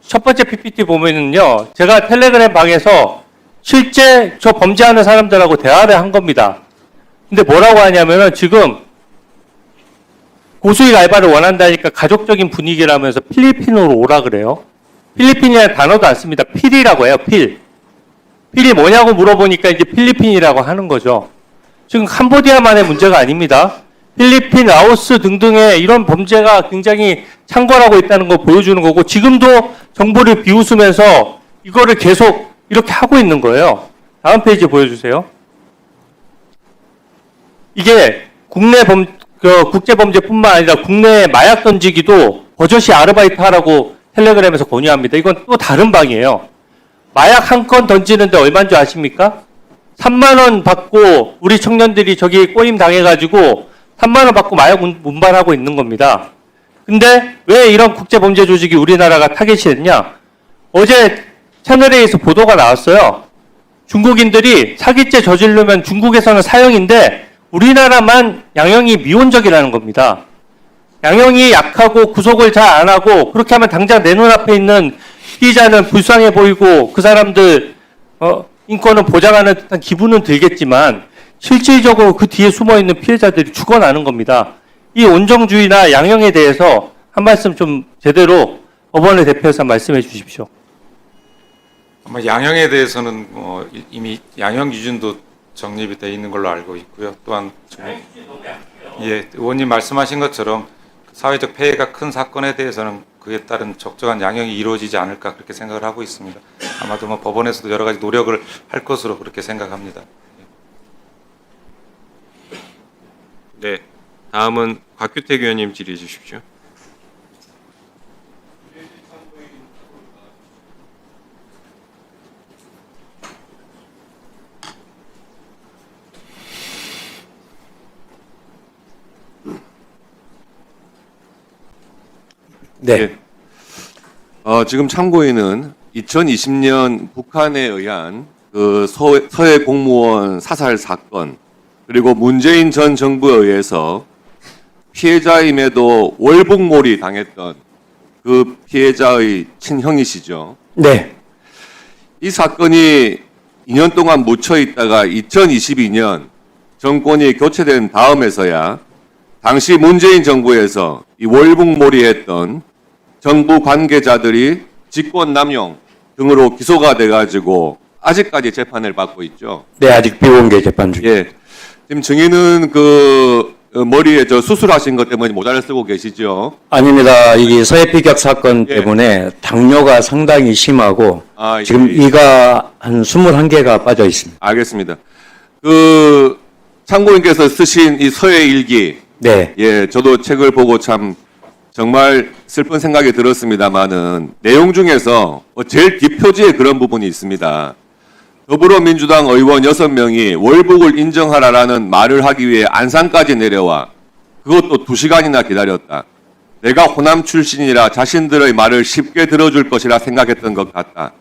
첫 번째 PPT 보면은요, 제가 텔레그램 방에서 실제 저 범죄하는 사람들하고 대화를 한 겁니다. 근데 뭐라고 하냐면은 지금 고수익 알바를 원한다니까 가족적인 분위기라면서 필리핀으로 오라 그래요. 필리핀이라는 단어도 안 씁니다. 필이라고 해요, 필. 필이 뭐냐고 물어보니까 이제 필리핀이라고 하는 거죠. 지금 캄보디아만의 문제가 아닙니다. 필리핀, 라오스 등등의 이런 범죄가 굉장히 창궐하고 있다는 거 보여주는 거고 지금도 정부를 비웃으면서 이거를 계속 이렇게 하고 있는 거예요. 다음 페이지 보여주세요. 이게 국제범죄뿐만 아니라 국내 마약 던지기도 버젓이 아르바이트 하라고 텔레그램에서 권유합니다. 이건 또 다른 방이에요. 마약 한 건 던지는데 얼마인 줄 아십니까? 3만 원 받고 우리 청년들이 저기 꼬임 당해가지고 3만 원 받고 마약 운반하고 있는 겁니다. 근데 왜 이런 국제범죄 조직이 우리나라가 타겟이 됐냐? 어제 채널A에서 보도가 나왔어요. 중국인들이 사기죄 저지르면 중국에서는 사형인데 우리나라만 양형이 미온적이라는 겁니다. 양형이 약하고 구속을 잘 안 하고 그렇게 하면 당장 내 눈앞에 있는 피의자는 불쌍해 보이고 그 사람들 인권을 보장하는 듯한 기분은 들겠지만 실질적으로 그 뒤에 숨어있는 피해자들이 죽어나는 겁니다. 이 온정주의나 양형에 대해서 한 말씀 좀 제대로 법원을 대표해서 말씀해 주십시오. 아마 양형에 대해서는 이미 양형 기준도 정립이 되어 있는 걸로 알고 있고요. 또한 예, 의원님 말씀하신 것처럼 사회적 폐해가 큰 사건에 대해서는 그에 따른 적정한 양형이 이루어지지 않을까 그렇게 생각을 하고 있습니다. 아마도 뭐 법원에서도 여러 가지 노력을 할 것으로 그렇게 생각합니다. 네, 다음은 곽규택 의원님 질의해 주십시오. 네. 지금 참고인은 2020년 북한에 의한 그 서해 공무원 사살 사건 그리고 문재인 전 정부에 의해서 피해자임에도 월북몰이 당했던 그 피해자의 친형이시죠. 네. 이 사건이 2년 동안 묻혀 있다가 2022년 정권이 교체된 다음에서야 당시 문재인 정부에서 이 월북몰이했던 정부 관계자들이 직권남용 등으로 기소가 돼가지고 아직까지 재판을 받고 있죠. 네, 아직 비공개 재판 중. 예. 지금 증인은 그 머리에 저 수술하신 것 때문에 모자를 쓰고 계시죠. 아닙니다. 이게 서해 피격 사건 예. 때문에 당뇨가 상당히 심하고 아, 지금 예. 이가 한 21개가 빠져 있습니다. 알겠습니다. 그 참고인께서 쓰신 이 서해 일기. 네. 예, 저도 책을 보고 참 정말 슬픈 생각이 들었습니다만은 내용 중에서 제일 뒷표지에 그런 부분이 있습니다. 더불어민주당 의원 6명이 월북을 인정하라라는 말을 하기 위해 안산까지 내려와 그것도 2시간이나 기다렸다. 내가 호남 출신이라 자신들의 말을 쉽게 들어줄 것이라 생각했던 것 같다.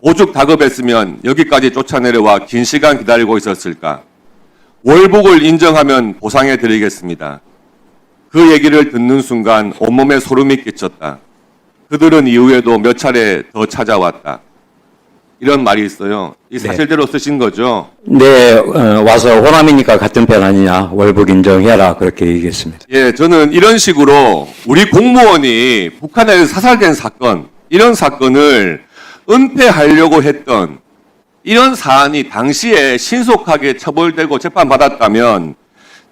오죽 다급했으면 여기까지 쫓아내려와 긴 시간 기다리고 있었을까. 월북을 인정하면 보상해 드리겠습니다. 그 얘기를 듣는 순간 온몸에 소름이 끼쳤다. 그들은 이후에도 몇 차례 더 찾아왔다. 이런 말이 있어요. 이 사실대로 쓰신 거죠? 네, 와서 호남이니까 같은 편 아니냐. 월북 인정해라. 그렇게 얘기했습니다. 예, 저는 이런 식으로 우리 공무원이 북한에서 사살된 사건, 이런 사건을 은폐하려고 했던 이런 사안이 당시에 신속하게 처벌되고 재판받았다면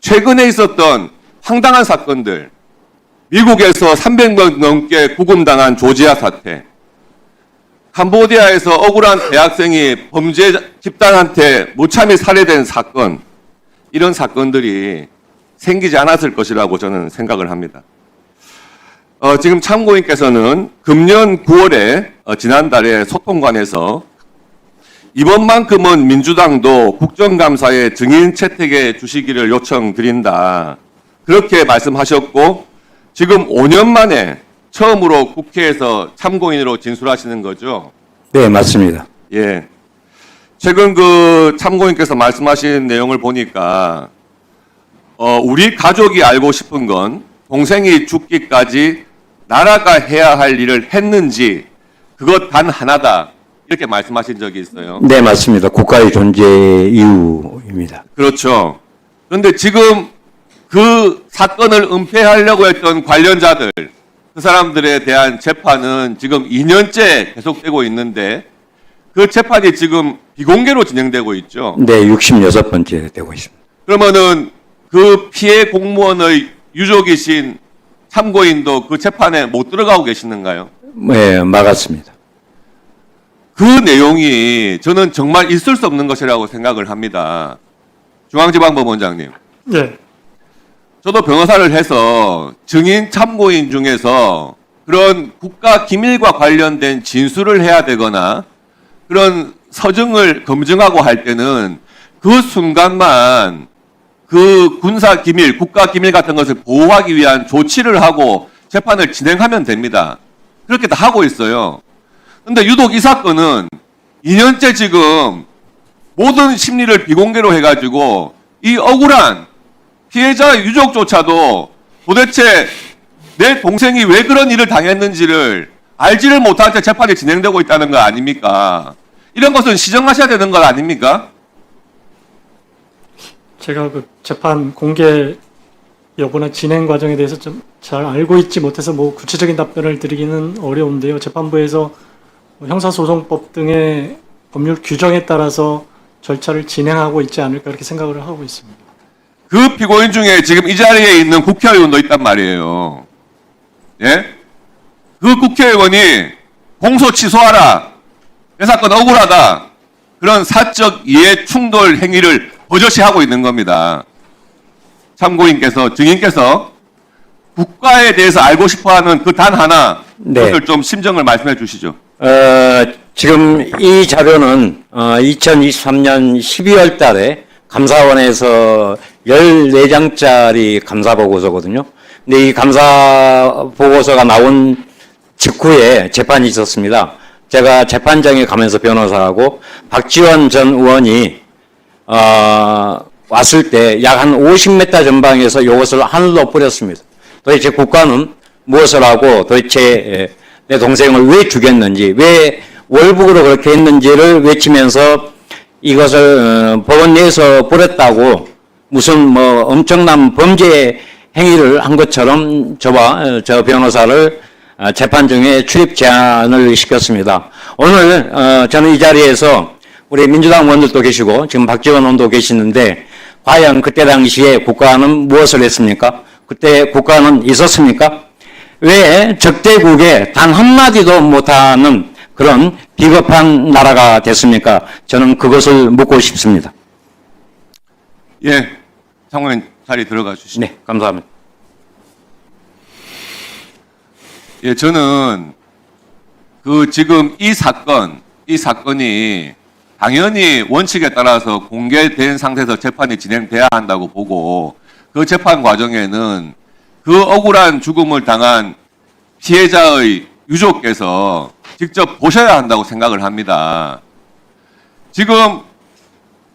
최근에 있었던 황당한 사건들, 미국에서 300명 넘게 구금당한 조지아 사태, 캄보디아에서 억울한 대학생이 범죄 집단한테 무참히 살해된 사건, 이런 사건들이 생기지 않았을 것이라고 저는 생각을 합니다. 지금 참고인께서는 금년 9월에 지난달에 소통관에서 이번만큼은 민주당도 국정감사에 증인 채택해 주시기를 요청드린다. 그렇게 말씀하셨고 지금 5년 만에 처음으로 국회에서 참고인으로 진술하시는 거죠? 네, 맞습니다. 예. 최근 그 참고인께서 말씀하신 내용을 보니까 우리 가족이 알고 싶은 건 동생이 죽기까지 나라가 해야 할 일을 했는지 그것 단 하나다. 이렇게 말씀하신 적이 있어요. 네, 맞습니다. 국가의 존재 이유입니다. 그렇죠. 그런데 지금 그 사건을 은폐하려고 했던 관련자들, 그 사람들에 대한 재판은 지금 2년째 계속되고 있는데 그 재판이 지금 비공개로 진행되고 있죠. 네, 66번째 되고 있습니다. 그러면은 그 피해 공무원의 유족이신 참고인도 그 재판에 못 들어가고 계시는가요? 네, 막았습니다. 그 내용이 저는 정말 있을 수 없는 것이라고 생각을 합니다. 중앙지방법원장님. 네. 저도 변호사를 해서 증인 참고인 중에서 그런 국가 기밀과 관련된 진술을 해야 되거나 그런 서증을 검증하고 할 때는 그 순간만 그 군사 기밀, 국가 기밀 같은 것을 보호하기 위한 조치를 하고 재판을 진행하면 됩니다. 그렇게 다 하고 있어요. 근데 유독 이 사건은 2년째 지금 모든 심리를 비공개로 해가지고 이 억울한 피해자 유족조차도 도대체 내 동생이 왜 그런 일을 당했는지를 알지를 못한 채 재판이 진행되고 있다는 거 아닙니까? 이런 것은 시정하셔야 되는 것 아닙니까? 제가 그 재판 공개 여부나 진행 과정에 대해서 좀 잘 알고 있지 못해서 뭐 구체적인 답변을 드리기는 어려운데요. 재판부에서 뭐 형사소송법 등의 법률 규정에 따라서 절차를 진행하고 있지 않을까 이렇게 생각을 하고 있습니다. 그 피고인 중에 지금 이 자리에 있는 국회의원도 있단 말이에요. 예? 그 국회의원이 공소 취소하라. 내 사건 억울하다. 그런 사적 이해 충돌 행위를 버젓이 하고 있는 겁니다. 참고인께서, 증인께서 국가에 대해서 알고 싶어하는 그 단 하나, 그것을 좀 심정을 말씀해 주시죠. 지금 이 자료는 2023년 12월 달에 감사원에서 14장짜리 감사 보고서거든요. 근데 이 감사 보고서가 나온 직후에 재판이 있었습니다. 제가 재판장에 가면서 변호사하고 박지원 전 의원이 왔을 때 약 한 50m 전방에서 이것을 하늘로 뿌렸습니다. 도대체 국가는 무엇을 하고 도대체 내 동생을 왜 죽였는지, 왜 월북으로 그렇게 했는지를 외치면서 이것을 법원 내에서 뿌렸다고 무슨 뭐 엄청난 범죄 행위를 한 것처럼 저와 저 변호사를 재판 중에 출입 제한을 시켰습니다. 오늘 저는 이 자리에서 우리 민주당 의원들도 계시고 지금 박지원 의원도 계시는데 과연 그때 당시에 국가는 무엇을 했습니까? 그때 국가는 있었습니까? 왜 적대국에 단 한마디도 못하는 그런 비겁한 나라가 됐습니까? 저는 그것을 묻고 싶습니다. 예, 장관님 자리 들어가 주시죠. 네, 감사합니다. 예, 저는 지금 이 사건이 당연히 원칙에 따라서 공개된 상태에서 재판이 진행돼야 한다고 보고 그 재판 과정에는 그 억울한 죽음을 당한 피해자의 유족께서 직접 보셔야 한다고 생각을 합니다. 지금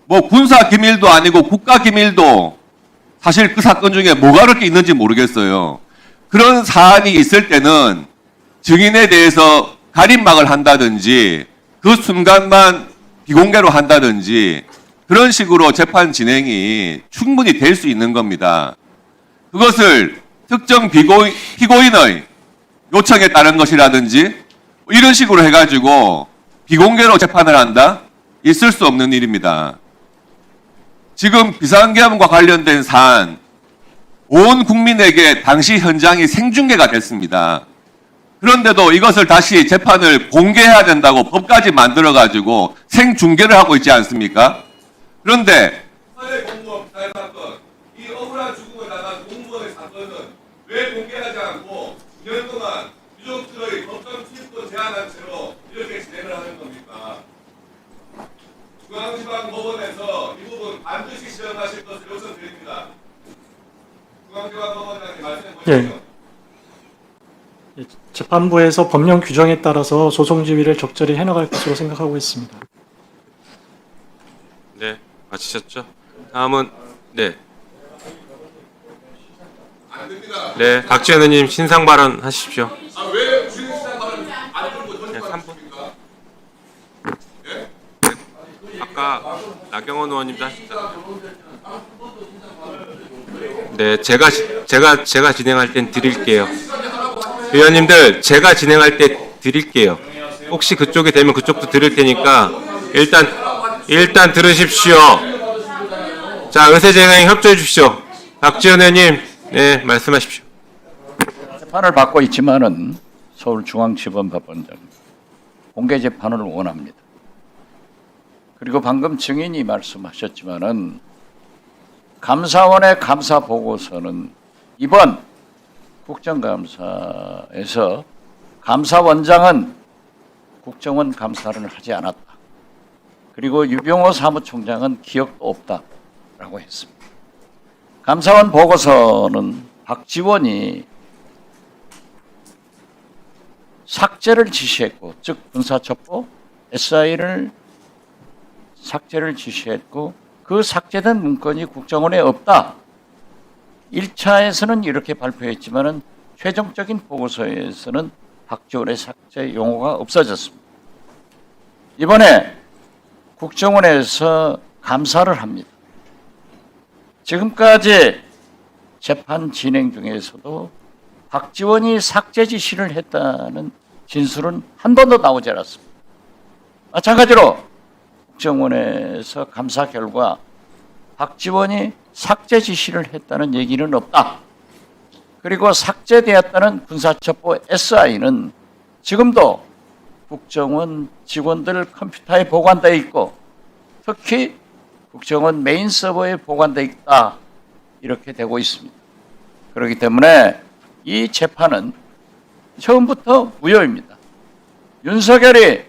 뭐 군사 기밀도 아니고 국가 기밀도 사실 그 사건 중에 뭐가 그렇게 있는지 모르겠어요. 그런 사안이 있을 때는 증인에 대해서 가림막을 한다든지 그 순간만 비공개로 한다든지 그런 식으로 재판 진행이 충분히 될 수 있는 겁니다. 그것을 특정 피고인의 요청에 따른 것이라든지 이런 식으로 해가지고 비공개로 재판을 한다? 있을 수 없는 일입니다. 지금 비상계엄과 관련된 사안 온 국민에게 당시 현장이 생중계가 됐습니다. 그런데도 이것을 다시 재판을 공개해야 된다고 법까지 만들어가지고 생중계를 하고 있지 않습니까? 그런데 서해공무원 피살 사건, 이 억울한 죽음을 당한 공무원의 사건은 왜 공개하지 않고 2년 동안 유족들의 법정 출입도 제한한 채로 이렇게 진행을 하는 겁니까? 중앙지방법원에서 이 부분 반드시 실현하실 것을 요청드립니다. 중앙지방법원장님 말씀해 보시죠. 재판부에서 법령 규정에 따라서 소송 지휘를 적절히 해나갈 것으로 생각하고 있습니다. 네, 마치셨죠? 다음은 네. 네, 박지원 의원님 신상 발언 하십시오. 왜 신상 발언 안 들고 네, 3분. 네? 아까 나경원 의원님도 하셨잖아요. 네, 제가 진행할 땐 드릴게요. 의원님들, 제가 진행할 때 드릴게요. 혹시 그쪽이 되면 그쪽도 드릴 테니까 일단 들으십시오. 자, 의사진행 협조해 주십시오. 박지원 의원님, 네, 말씀하십시오. 재판을 받고 있지만은 서울중앙지검법원장 공개 재판을 원합니다. 그리고 방금 증인이 말씀하셨지만은 감사원의 감사 보고서는 이번 국정감사에서 감사원장은 국정원 감사를 하지 않았다. 그리고 유병호 사무총장은 기억도 없다라고 했습니다. 감사원 보고서는 박지원이 삭제를 지시했고, 즉 군사첩보 SI를 삭제를 지시했고 그 삭제된 문건이 국정원에 없다. 1차에서는 이렇게 발표했지만은 최종적인 보고서에서는 박지원의 삭제 용어가 없어졌습니다. 이번에 국정원에서 감사를 합니다. 지금까지 재판 진행 중에서도 박지원이 삭제 지시를 했다는 진술은 한 번도 나오지 않았습니다. 마찬가지로 국정원에서 감사 결과 박지원이 삭제 지시를 했다는 얘기는 없다. 그리고 삭제되었다는 군사첩보 SI는 지금도 국정원 직원들 컴퓨터에 보관되어 있고 특히 국정원 메인 서버에 보관되어 있다. 이렇게 되고 있습니다. 그렇기 때문에 이 재판은 처음부터 무효입니다. 윤석열이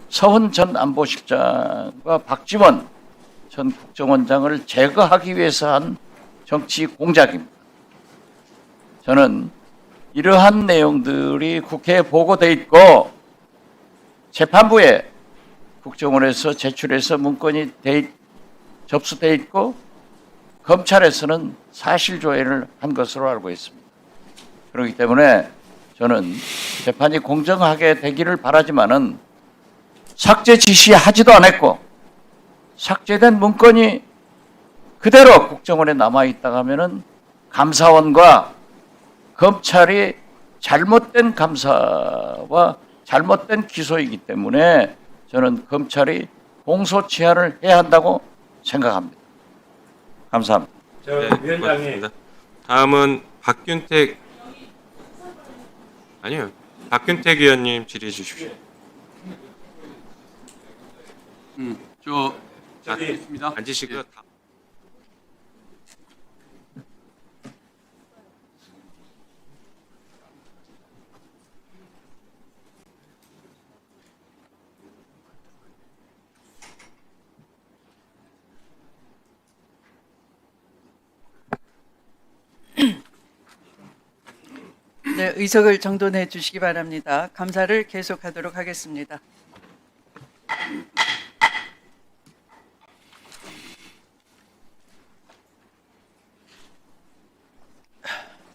서훈 전 안보실장과 박지원 전 국정원장을 제거하기 위해서 한 정치 공작입니다. 저는 이러한 내용들이 국회에 보고돼 있고 재판부에 국정원에서 제출해서 문건이 접수돼 있고 검찰에서는 사실조회를 한 것으로 알고 있습니다. 그렇기 때문에 저는 재판이 공정하게 되기를 바라지만은 삭제 지시하지도 않았고 삭제된 문건이 그대로 국정원에 남아있다가 하면은 감사원과 검찰이 잘못된 감사와 잘못된 기소이기 때문에 저는 검찰이 공소시효를 해야 한다고 생각합니다. 감사합니다. 네, 고맙습니다. 다음은 박균택 의원님 질의해 주십시오. 저기 있습니다. 앉으시고요. 네, 의석을 정돈해 주시기 바랍니다. 감사를 계속하도록 하겠습니다.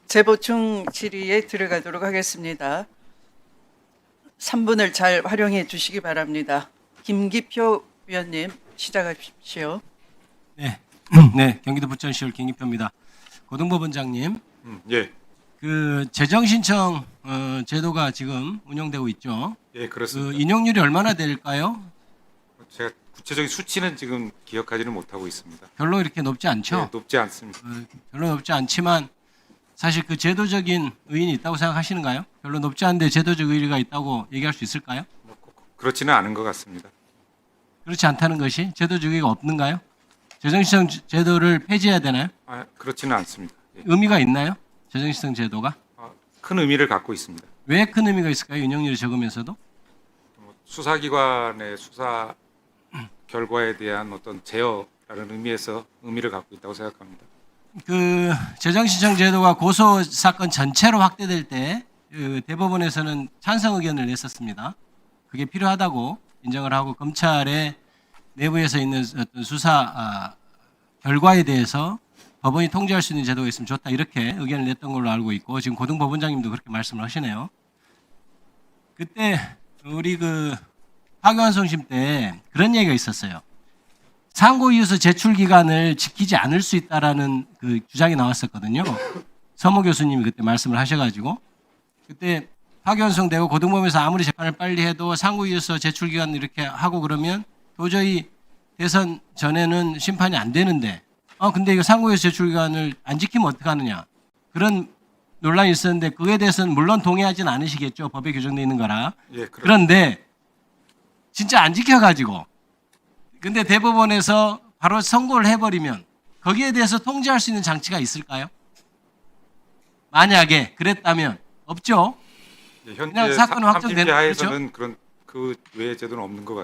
재보충 질의에 들어가도록 하겠습니다. 3분을 잘 활용해 주시기 바랍니다. 김기표 위원님 시작하십시오. 네, 경기도 부천시울 김기표입니다. 고등법원장님, 예, 그 재정 신청 제도가 지금 운영되고 있죠. 예, 그 그렇습니다. 인용률이 얼마나 될까요? 제가 구체적인 수치는 지금 기억하지는 못하고 있습니다. 별로 이렇게 높지 않죠. 예, 높지 않습니다. 별로 높지 않지만 사실 그 제도적인 의인이 있다고 생각하시는가요? 별로 높지 않은데 제도적 의의가 있다고 얘기할 수 있을까요? 그렇지는 않은 것 같습니다. 그렇지 않다는 것이 제도적 의의가 없는가요? 재정신청 제도를 폐지해야 되나요? 그렇지는 않습니다. 예. 의미가 있나요? 재정신청 제도가? 큰 의미를 갖고 있습니다. 왜 큰 의미가 있을까요? 인용률이 적으면서도? 수사기관의 수사 결과에 대한 어떤 제어라는 의미에서 의미를 갖고 있다고 생각합니다. 그 재정신청 제도가 고소 사건 전체로 확대될 때 그 대법원에서는 찬성 의견을 냈었습니다. 그게 필요하다고 인정을 하고 검찰의 내부에서 있는 어떤 수사 결과에 대해서 법원이 통제할 수 있는 제도가 있으면 좋다 이렇게 의견을 냈던 걸로 알고 있고 지금 고등법원장님도 그렇게 말씀을 하시네요. 그때 우리 그 파기환송심 때 그런 얘기가 있었어요. 상고이유서 제출 기간을 지키지 않을 수 있다라는 그 주장이 나왔었거든요. 서모 교수님이 그때 말씀을 하셔가지고 그때 파기환송되고 고등법원에서 아무리 재판을 빨리 해도 상고이유서 제출 기간 이렇게 하고 그러면 도저히 대선 전에는 심판이 안 되는데 근데 이거 상고이유서 제출 기간을 안 지키면 어떡하느냐 그런 논란이 있었는데 그에 대해서는 물론 동의하지는 않으시겠죠. 법에 규정되어 있는 거라. 예, 그런데 진짜 안 지켜가지고 근데 대법원에서 바로 선고를 해버리면 거기에 대해서 통제할 수 있는 장치가 있을까요? 만약에 그랬다면 없죠. 예, 현재 그냥 사건은 확정되는 하에서는 그런 그 외의 제도는 없는 것 같습니다.